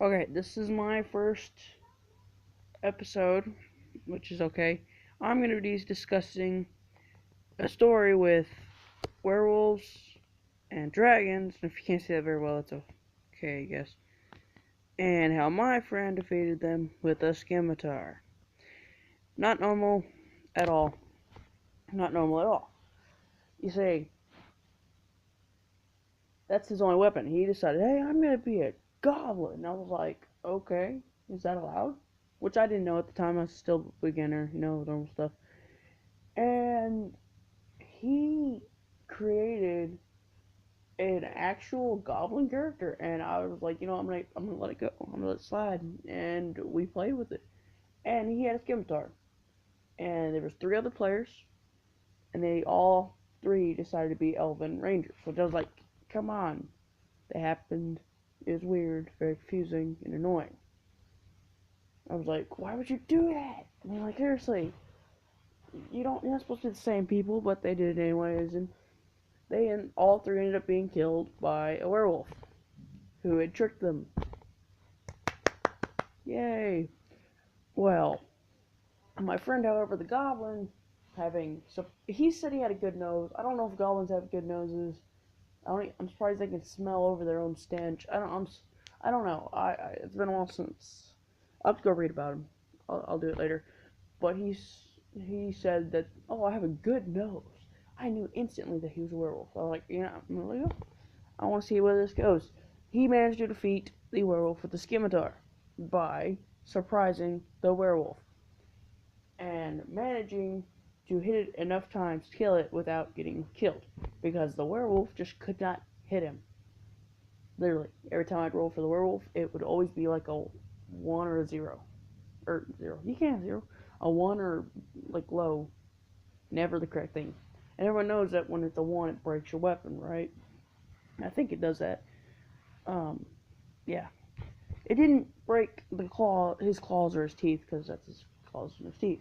Okay, this is my first episode, which is okay. I'm going to be discussing a story with werewolves and dragons. If you can't see that very well, that's okay, I guess. And how my friend defeated them with a scimitar. Not normal at all. Not normal at all. You say, that's his only weapon. He decided, hey, I'm going to be a goblin. And I was like, okay, is that allowed? Which I didn't know at the time. I was still a beginner, normal stuff. And he created an actual goblin character, and I was like, I'm gonna let it go. I'm gonna let it slide, and we played with it. And he had a scimitar, and there was three other players, and they all three decided to be elven rangers. So I was like, come on, that happened. It was weird, very confusing, and annoying. I was like, why would you do that? I mean, like seriously, you're not supposed to be the same people, but they did it anyways, and they all three ended up being killed by a werewolf who had tricked them. Yay! Well, my friend, however, the goblin, he said he had a good nose. I don't know if goblins have good noses. I'm surprised they can smell over their own stench. I don't know. It's been a while since. I'll have to go read about him. I'll do it later. But he said that, oh, I have a good nose. I knew instantly that he was a werewolf. I was like, I'm gonna go. I want to see where this goes. He managed to defeat the werewolf with the scimitar by surprising the werewolf and managing to hit it enough times to kill it without getting killed, because the werewolf just could not hit him. Literally, every time I'd roll for the werewolf, it would always be like a 1 or a 0. Or 0. You can't have 0. A 1 or like low. Never the correct thing. And everyone knows that when it's a 1, it breaks your weapon, right? I think it does that. Yeah. It didn't break his claws or his teeth, because that's his claws and his teeth.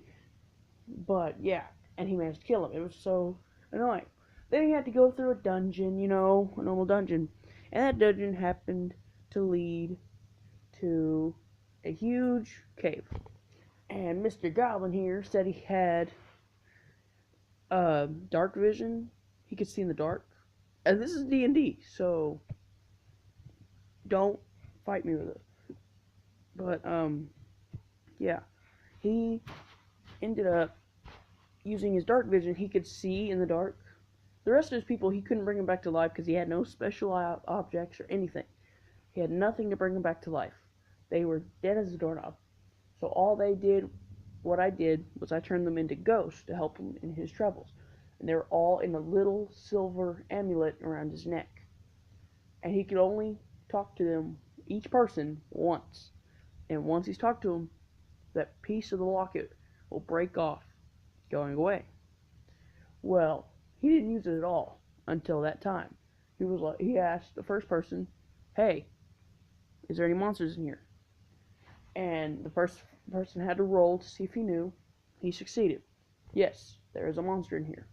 But yeah, and he managed to kill him. It was so annoying. Then he had to go through a dungeon, a normal dungeon. And that dungeon happened to lead to a huge cave. And Mr. Goblin here said he had dark vision. He could see in the dark. And this is D&D, so don't fight me with it. But yeah, he ended up using his dark vision. He could see in the dark. The rest of his people, he couldn't bring them back to life because he had no special objects or anything. He had nothing to bring them back to life. They were dead as a doorknob. So all they did, what I did, was I turned them into ghosts to help him in his troubles. And they were all in a little silver amulet around his neck. And he could only talk to them, each person, once. And once he's talked to them, that piece of the locket will break off, going away. Well, he didn't use it at all until that time. He asked the first person, "Hey, is there any monsters in here?" And the first person had to roll to see if he knew. He succeeded. Yes, there is a monster in here.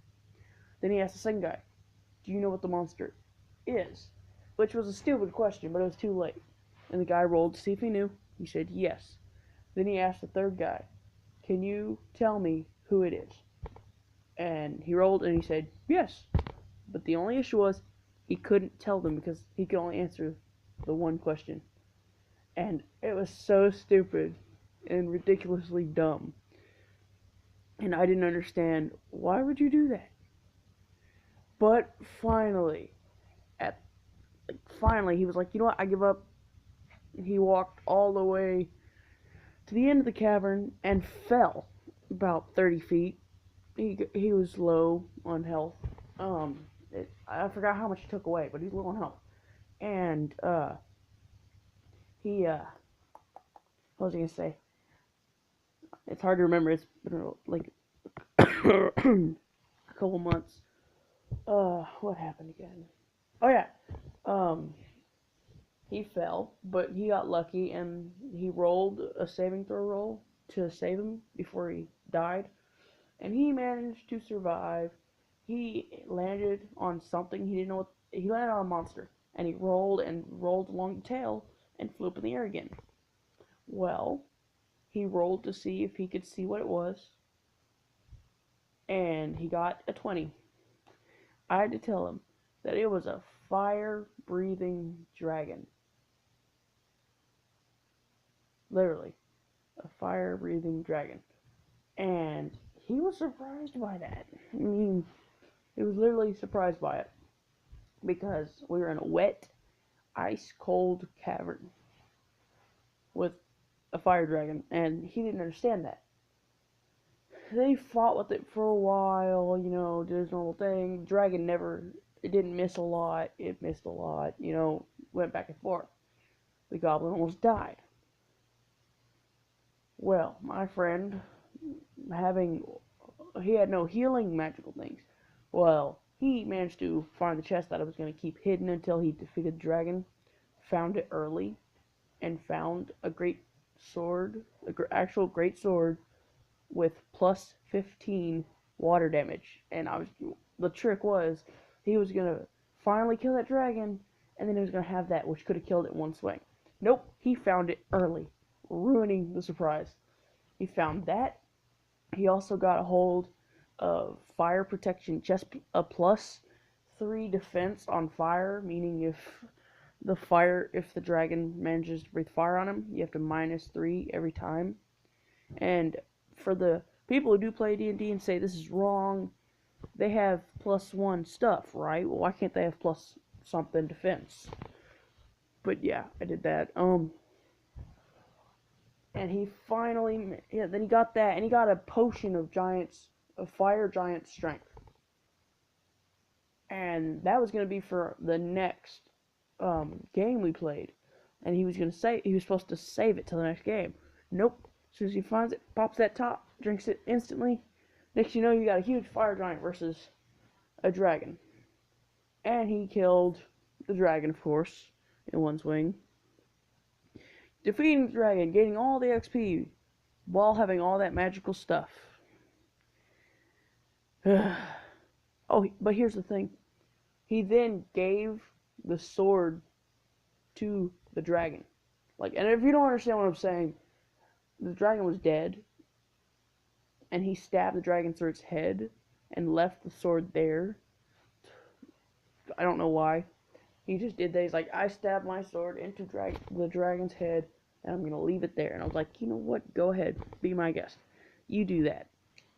Then he asked the second guy, "Do you know what the monster is?" Which was a stupid question, but it was too late. And the guy rolled to see if he knew. He said yes. Then he asked the third guy, "Can you tell me who it is?" And he rolled and he said yes. But the only issue was he couldn't tell them because he could only answer the one question. And it was so stupid and ridiculously dumb. And I didn't understand, why would you do that? But finally, he was like, you know what, I give up. He walked all the way to the end of the cavern and fell about 30 feet. He was low on health. I forgot how much he took away, but he's low on health. And what was I gonna say? It's hard to remember. It's been like a couple months. What happened again? Oh yeah. Um, he fell, but he got lucky and he rolled a saving throw roll to save him before he died, and he managed to survive. He landed on something he didn't know what. He landed on a monster, and he rolled and rolled along the tail and flew up in the air again. Well, he rolled to see if he could see what it was, and he got a 20. I had to tell him that it was a fire-breathing dragon. Literally, a fire-breathing dragon. And he was surprised by that. I mean, he was literally surprised by it. Because we were in a wet, ice-cold cavern with a fire dragon, and he didn't understand that. They fought with it for a while, did his normal thing. Dragon never, it didn't miss a lot, it missed a lot, went back and forth. The goblin almost died. Well, my friend, he had no healing magical things. Well, he managed to find the chest that I was going to keep hidden until he defeated the dragon, found it early, and found a great sword, actual great sword, with plus 15 water damage. And the trick was, he was gonna finally kill that dragon, and then he was gonna have that, which could have killed it in one swing. Nope, he found it early, ruining the surprise. He found that. He also got a hold of fire protection, just a plus 3 defense on fire, meaning if the dragon manages to breathe fire on him, you have to minus 3 every time. And for the people who do play D&D and say this is wrong, they have plus 1 stuff, right? Well, why can't they have plus something defense? But yeah, I did that. And he finally, then he got that, and he got a potion of fire giant strength. And that was going to be for the next game we played. And he was supposed to save it till the next game. Nope. As soon as he finds it, pops that top, drinks it instantly. Next you know, you got a huge fire giant versus a dragon. And he killed the dragon, of course, in one swing. Defeating the dragon, gaining all the XP, while having all that magical stuff. Oh, but here's the thing. He then gave the sword to the dragon. And if you don't understand what I'm saying, the dragon was dead, and he stabbed the dragon through its head and left the sword there. I don't know why. He just did that. He's like, I stabbed my sword into the dragon's head, and I'm going to leave it there. And I was like, you know what? Go ahead. Be my guest. You do that.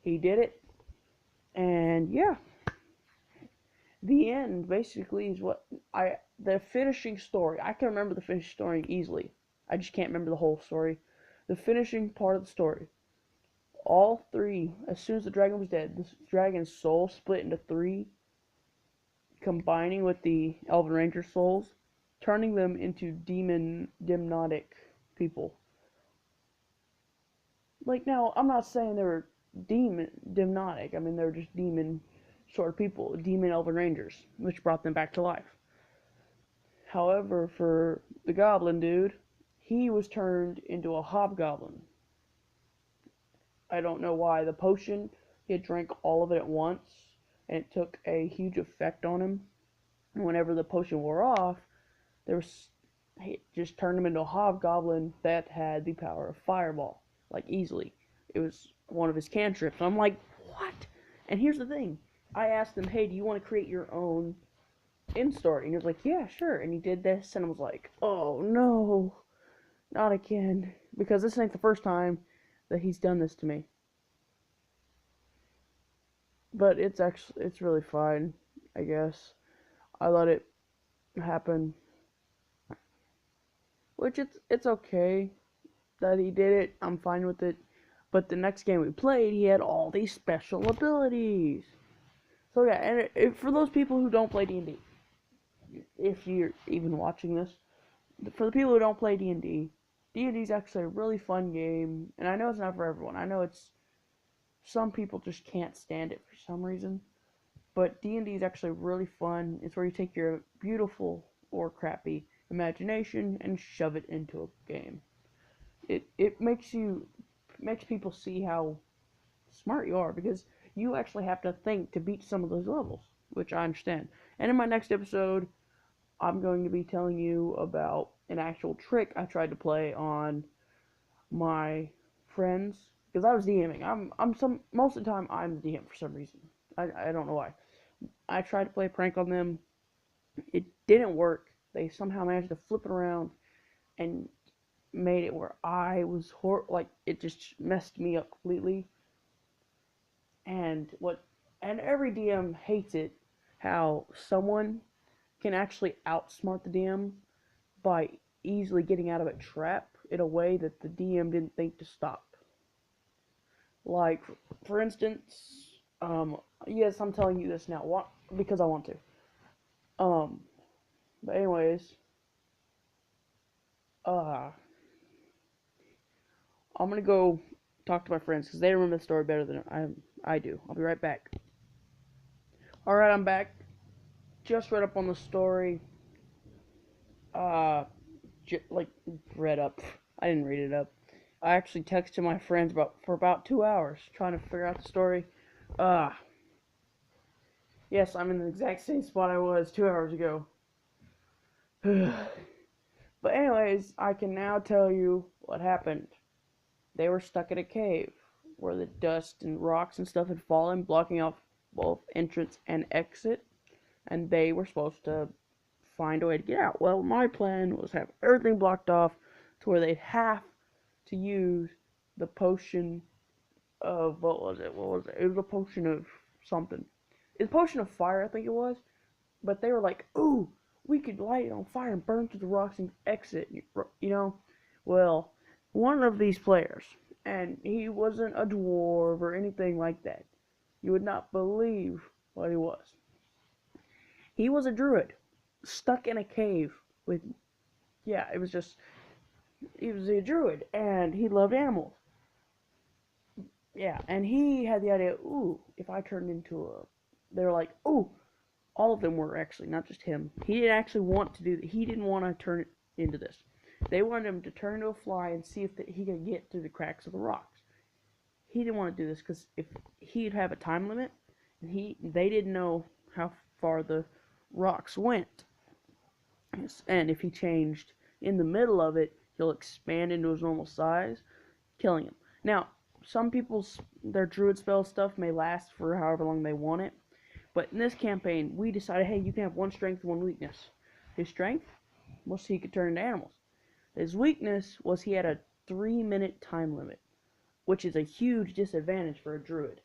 He did it, and yeah. The end, basically, is the finishing story. I can remember the finishing story easily. I just can't remember the whole story. The finishing part of the story. All 3, as soon as the dragon was dead, the dragon's soul split into 3, combining with the Elven Ranger souls, turning them into demonic people. Now, I'm not saying they were demonic. I mean, they were just demon sort of people, demon Elven Rangers, which brought them back to life. However, for the goblin dude, he was turned into a hobgoblin. I don't know why. The potion, he had drank all of it at once, and it took a huge effect on him. And whenever the potion wore off, it just turned him into a hobgoblin that had the power of fireball, easily. It was one of his cantrips. I'm like, what? And here's the thing. I asked him, hey, do you want to create your own end story? And he was like, yeah, sure. And he did this, and I was like, oh no, not again. Because this ain't the first time that he's done this to me. But it's really fine, I guess. I let it happen. Which it's okay that he did it. I'm fine with it. But the next game we played, he had all these special abilities. So yeah, and for those people who don't play D&D, if you're even watching this, for the people who don't play D&D, D&D is actually a really fun game, and I know it's not for everyone. I know some people just can't stand it for some reason, but D&D is actually really fun. It's where you take your beautiful or crappy imagination and shove it into a game. It makes people see how smart you are, because you actually have to think to beat some of those levels, which I understand. And in my next episode, I'm going to be telling you about an actual trick I tried to play on my friends because I was DMing. I'm some most of the time I'm the DM for some reason. I don't know why. I tried to play a prank on them. It didn't work. They somehow managed to flip it around and made it where I was like it just messed me up completely. And every DM hates it how someone can actually outsmart the DM by easily getting out of a trap in a way that the DM didn't think to stop. Like, for instance, yes, I'm telling you this now, because I want to. Um, but anyways, uh, I'm gonna go talk to my friends because they remember the story better than I do. I'll be right back. All right, I'm back. Just read up on the story. Uh, like read up. I didn't read it up. I actually texted my friends for about 2 hours trying to figure out the story. Uh, yes, I'm in the exact same spot I was 2 hours ago. But anyways, I can now tell you what happened. They were stuck in a cave where the dust and rocks and stuff had fallen, blocking off both entrance and exit, and they were supposed to find a way to get out. Well, my plan was to have everything blocked off to where they'd have to use the potion of what was it? What was it? It was a potion of something. It's a potion of fire, I think it was. But they were like, "Ooh, we could light it on fire and burn through the rocks and exit." You know, well, one of these players, and he wasn't a dwarf or anything like that. You would not believe what he was. He was a druid, stuck in a cave with, yeah, it was just, he was a druid, and he loved animals. Yeah, and he had the idea, ooh, if I turned into a, they were like, ooh, all of them were actually, not just him. He didn't actually want to do that. He didn't want to turn it into this. They wanted him to turn into a fly and see if he could get through the cracks of the rocks. He didn't want to do this because if he'd have a time limit, and they didn't know how far the rocks went, and if he changed in the middle of it, he'll expand into his normal size, killing him. Now, some people's their druid spell stuff may last for however long they want it, but in this campaign, we decided, hey, you can have one strength, one weakness. His strength was he could turn into animals. His weakness was he had a 3-minute time limit, which is a huge disadvantage for a druid.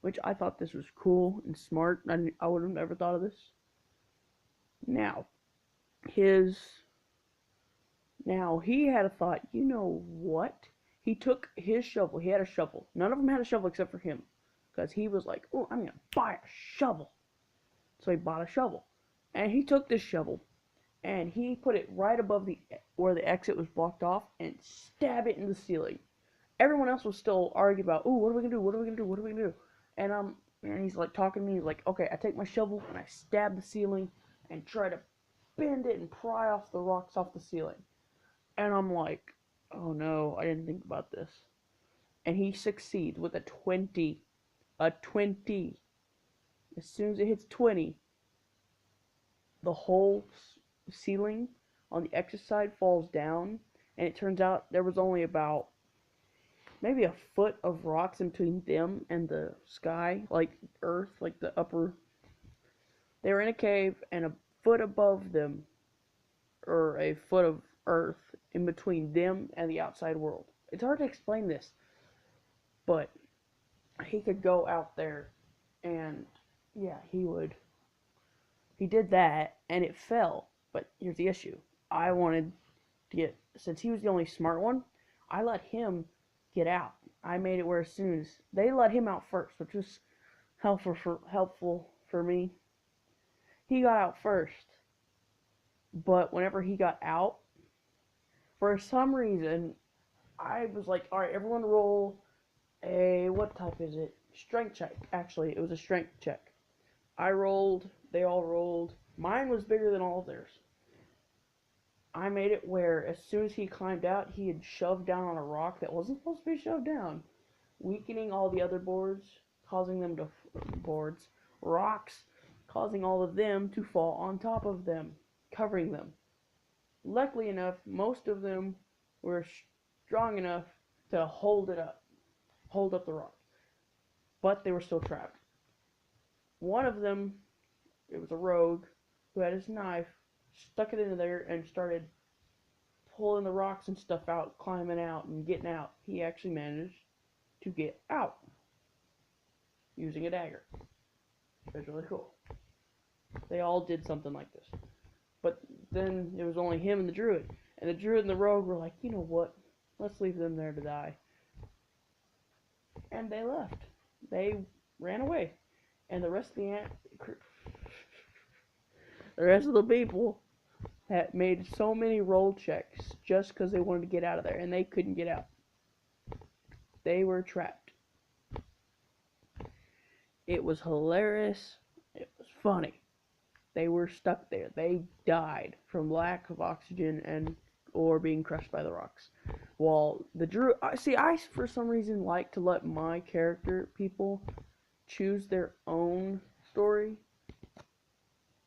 Which I thought this was cool and smart. I would have never thought of this. Now, his now he had a thought. You know what? He took his shovel. He had a shovel. None of them had a shovel except for him, because he was like, "Oh, I'm gonna buy a shovel." So he bought a shovel, and he took this shovel, and he put it right above where the exit was blocked off, and stabbed it in the ceiling. Everyone else was still arguing about, "Ooh, what are we gonna do? What are we gonna do? What are we gonna do?" And he's like talking to me. He's like, "Okay, I take my shovel and I stab the ceiling and try to bend it and pry off the rocks off the ceiling." And I'm like, "Oh no, I didn't think about this." And he succeeds with a 20, a 20. As soon as it hits 20, the whole ceiling on the exit side falls down, and it turns out there was only about maybe a foot of rocks in between them and the sky, like earth, like the upper. They were in a cave, and a foot above them, or a foot of earth in between them and the outside world. It's hard to explain this, but he could go out there, and yeah, he did that, and it fell. But here's the issue. I wanted to get, since he was the only smart one, I let him get out. I made it where as soon as they let him out first, which was helpful for me. He got out first, but whenever he got out, for some reason, I was like, all right, everyone roll a, what type is it? Strength check. Actually, it was a strength check. I rolled, they all rolled. Mine was bigger than all of theirs. I made it where as soon as he climbed out, he had shoved down on a rock that wasn't supposed to be shoved down, weakening all the other boards, causing them to rocks, causing all of them to fall on top of them, covering them. Luckily enough, most of them were strong enough to hold up the rock, but they were still trapped. One of them, it was a rogue, who had his knife, stuck it into there, and started pulling the rocks and stuff out, climbing out and getting out. He actually managed to get out using a dagger. It was really cool. They all did something like this. But then it was only him and the druid. And the druid and the rogue were like, you know what? Let's leave them there to die. And they left. They ran away. And the rest of the people had made so many roll checks just because they wanted to get out of there, and they couldn't get out. They were trapped. It was hilarious. It was funny. They were stuck there. They died from lack of oxygen or being crushed by the rocks. While the druid, I for some reason like to let my character people choose their own story.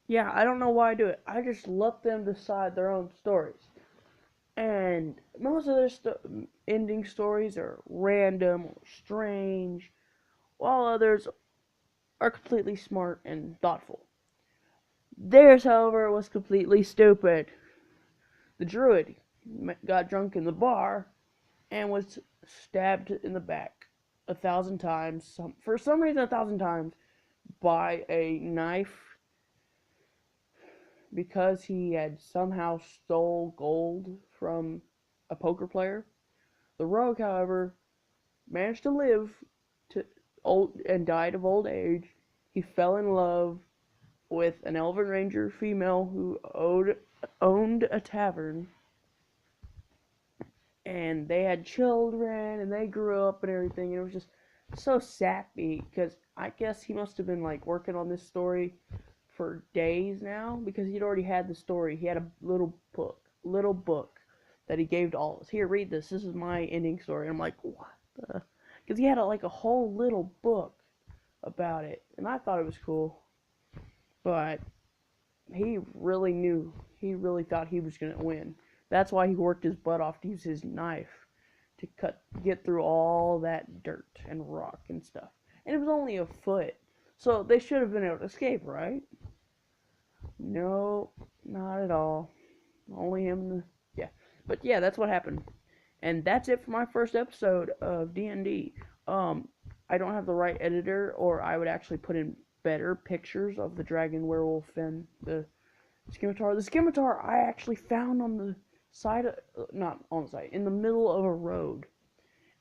Yeah, I don't know why I do it. I just let them decide their own stories. And most of their ending stories are random or strange, while others are completely smart and thoughtful. Theirs, however, was completely stupid. The druid got drunk in the bar and was stabbed in the back 1,000 times, for some reason 1,000 times, by a knife because he had somehow stole gold from a poker player. The rogue, however, managed to live and died of old age. He fell in love with an Elven Ranger female who owned a tavern, and they had children, and they grew up and everything, and it was just so sappy, because I guess he must have been like working on this story for days now, because he'd already had the story. He had a little book that he gave to all of us. Here, read this. This is my ending story. And I'm like, what the? Because he had like a whole little book about it, and I thought it was cool. But he really knew. He really thought he was gonna win. That's why he worked his butt off to use his knife to get through all that dirt and rock and stuff. And it was only a foot, so they should have been able to escape, right? No, not at all. Only him. Yeah, but yeah, that's what happened. And that's it for my first episode of D&D. I don't have the right editor, or I would actually put in better pictures of the dragon, werewolf, and the scimitar. The scimitar I actually found on the side of, not on the side, in the middle of a road.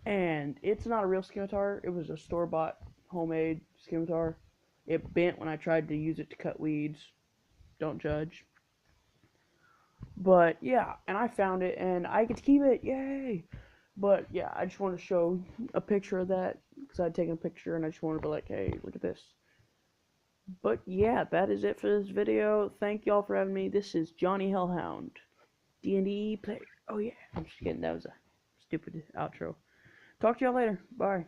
And it's not a real scimitar. It was a store-bought, homemade scimitar. It bent when I tried to use it to cut weeds. Don't judge. But yeah, and I found it, and I get to keep it. Yay! But yeah, I just want to show a picture of that, because I'd taken a picture, and I just wanted to be like, hey, look at this. But yeah, that is it for this video. Thank y'all for having me. This is Johnny Hellhound, D&D player. Oh yeah, I'm just kidding. That was a stupid outro. Talk to y'all later. Bye.